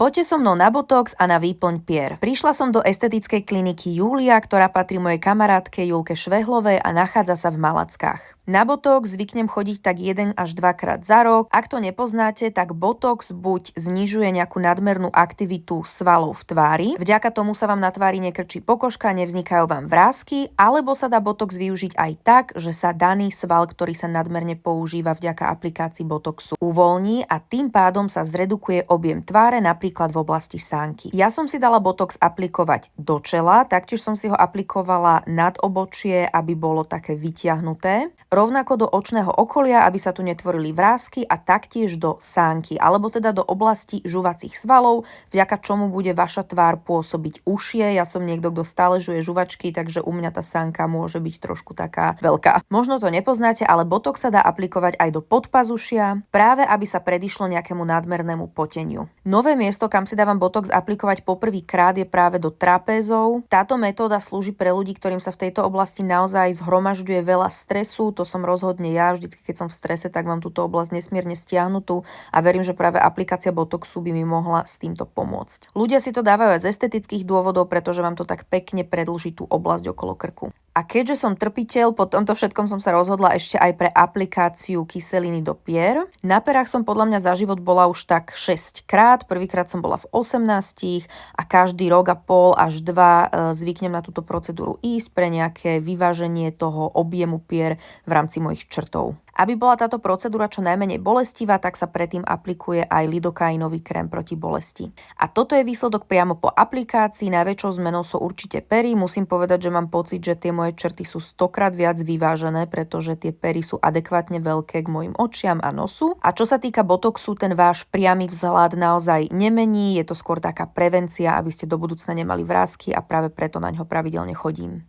Poďte so mnou na botox a na výplň pier. Prišla som do estetickej kliniky Julia, ktorá patrí mojej kamarátke Julke Švehlovej a nachádza sa v Malackách. Na botox zvyknem chodiť tak 1 až 2 krát za rok. Ak to nepoznáte, tak botox buď znižuje nejakú nadmernú aktivitu svalov v tvári, vďaka tomu sa vám na tvári nekrčí pokožka, nevznikajú vám vrásky, alebo sa dá botox využiť aj tak, že sa daný sval, ktorý sa nadmerne používa vďaka aplikácii botoxu, uvoľní a tým pádom sa zredukuje objem tváre, napríklad v oblasti sánky. Ja som si dala botox aplikovať do čela, taktiež som si ho aplikovala nad obočie, aby bolo také vytiahnuté. Rovnako do očného okolia, aby sa tu netvorili vrásky a taktiež do sánky, alebo teda do oblasti žuvacích svalov, vďaka čomu bude vaša tvár pôsobiť užšie. Ja som niekto, kto stále žuje žuvačky, takže u mňa tá sánka môže byť trošku taká veľká. Možno to nepoznáte, ale botox sa dá aplikovať aj do podpazušia, práve aby sa predišlo nejakému nadmernému poteniu. Nové miesto, kam si dávam botox aplikovať poprvýkrát, je práve do trapézov. Táto metóda slúži pre ľudí, ktorým sa v tejto oblasti naozaj zhromažďuje veľa stresu. To som rozhodne ja, vždycky keď som v strese, tak mám túto oblasť nesmierne stiahnutú a verím, že práve aplikácia botoxu by mi mohla s týmto pomôcť. Ľudia si to dávajú aj z estetických dôvodov, pretože vám to tak pekne predĺží tú oblasť okolo krku. A keďže som trpiteľ, po tomto všetkom som sa rozhodla ešte aj pre aplikáciu kyseliny do pier. Na perách som podľa mňa za život bola už tak 6 krát. Prvýkrát som bola v 18 a každý rok a pol až 2 zvyknem na túto procedúru ísť pre nejaké vyváženie toho objemu pier v rámci mojich črtov. Aby bola táto procedúra čo najmenej bolestivá, tak sa predtým aplikuje aj lidokainový krém proti bolesti. A toto je výsledok priamo po aplikácii. Najväčšou zmenou sú určite pery. Musím povedať, že mám pocit, že tie moje črty sú 100-krát viac vyvážené, pretože tie pery sú adekvátne veľké k mojim očiam a nosu. A čo sa týka botoxu, ten váš priamy vzhľad naozaj nemení. Je to skôr taká prevencia, aby ste do budúcna nemali vrásky a práve preto na ňo pravidelne chodím.